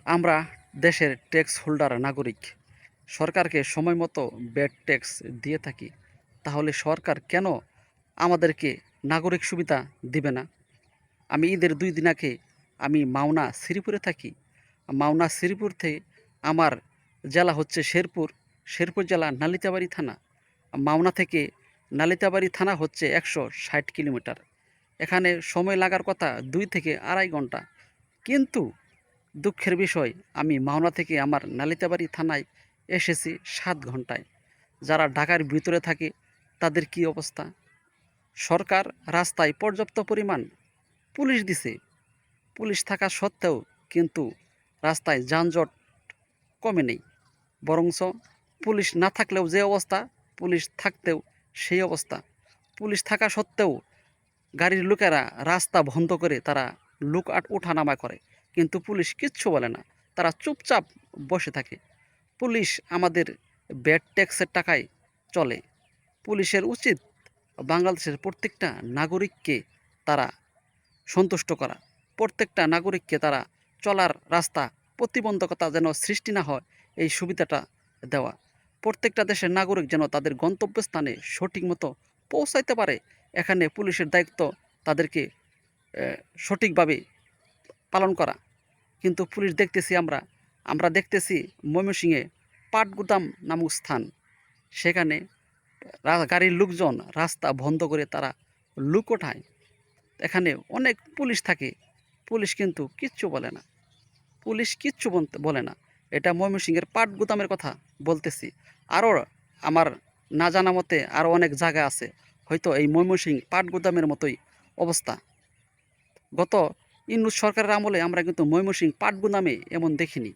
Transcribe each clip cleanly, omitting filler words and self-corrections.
আমরা দেশের tax holder নাগরিক, সরকারকে সময় মতো ভ্যাট ট্যাক্স দিয়ে থাকি। তাহলে সরকার কেন আমাদেরকে নাগরিক সুবিধা দিবে না? আমি ঈদের 2 দিন আগে আমি মাওনা শ্রীপুরে থাকি। মাওনা শ্রীপুর থেকে আমার জেলা হচ্ছে শেরপুর, শেরপুর জেলা নালিতাবাড়ি থানা। মাওনা থেকে নালিতাবাড়ি থানা হচ্ছে 160 কিলোমিটার। এখানে সময় লাগার কথা 2 থেকে আড়াই ঘন্টা, কিন্তু দুঃখের বিষয় আমি মাওনা থেকে আমার নালিতাবাড়ি থানায় এসেছি 7 ঘন্টায়। যারা ঢাকার ভিতরে থাকে তাদের কি অবস্থা? সরকার রাস্তায় পর্যাপ্ত পরিমাণ পুলিশ দিছে, পুলিশ থাকা সত্ত্বেও কিন্তু রাস্তায় যানজট কমে নেই, বরঞ্চ পুলিশ না থাকলেও যে অবস্থা, পুলিশ থাকতেও সেই অবস্থা। পুলিশ থাকা সত্ত্বেও গাড়ির লোকেরা রাস্তা বন্ধ করে তারা লোক ওঠানামা করে, কিন্তু পুলিশ কিচ্ছু বলে না, তারা চুপচাপ বসে থাকে। পুলিশ আমাদের ভ্যাট ট্যাক্সের টাকায় চলে। পুলিশের উচিত বাংলাদেশের প্রত্যেকটা নাগরিককে তারা সন্তুষ্ট করা, প্রত্যেকটা নাগরিককে তারা চলার রাস্তা প্রতিবন্ধকতা যেন সৃষ্টি না হয় এই সুবিধাটা দেওয়া। প্রত্যেকটা দেশের নাগরিক যেন তাদের গন্তব্যস্থানে সঠিক মতো পৌঁছাইতে পারে, এখানে পুলিশের দায়িত্ব তাদেরকে সঠিকভাবে পালন করা। কিন্তু পুলিশ দেখতেছি আমরা দেখতেছি ময়মনসিংহে পাটগুদাম নামক স্থান, সেখানে গাড়ির লোকজন রাস্তা বন্ধ করে তারা লুক ওঠায়। এখানে অনেক পুলিশ থাকে, পুলিশ কিন্তু কিচ্ছু বলে না, পুলিশ কিচ্ছু বলে না। এটা ময়মনসিংহের পাটগুদামের কথা বলতেছি। আরও আমার না জানা মতে আরও অনেক জায়গা আছে, হয়তো এই ময়মনসিংহ পাটগুদামের মতোই অবস্থা। গত ইউনূস সরকারের আমলে আমরা কিন্তু ময়মনসিংহ পাটগুদামে এমন দেখিনি।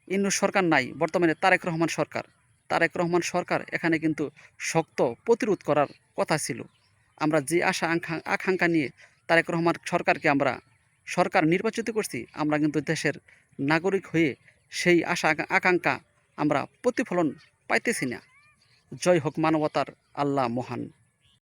ইউনূস সরকার নাই, বর্তমানে তারেক রহমান সরকার। তারেক রহমান সরকার এখানে কিন্তু শক্ত প্রতিরোধ করার কথা ছিল। আমরা যে আশা আকাঙ্ক্ষা নিয়ে তারেক রহমান সরকারকে আমরা সরকার নির্বাচিত করছি, আমরা কিন্তু দেশের নাগরিক হয়ে সেই আশা আকাঙ্ক্ষা আমরা প্রতিফলন পাইতেছি না। জয় হোক মানবতার আল্লাহ মহান।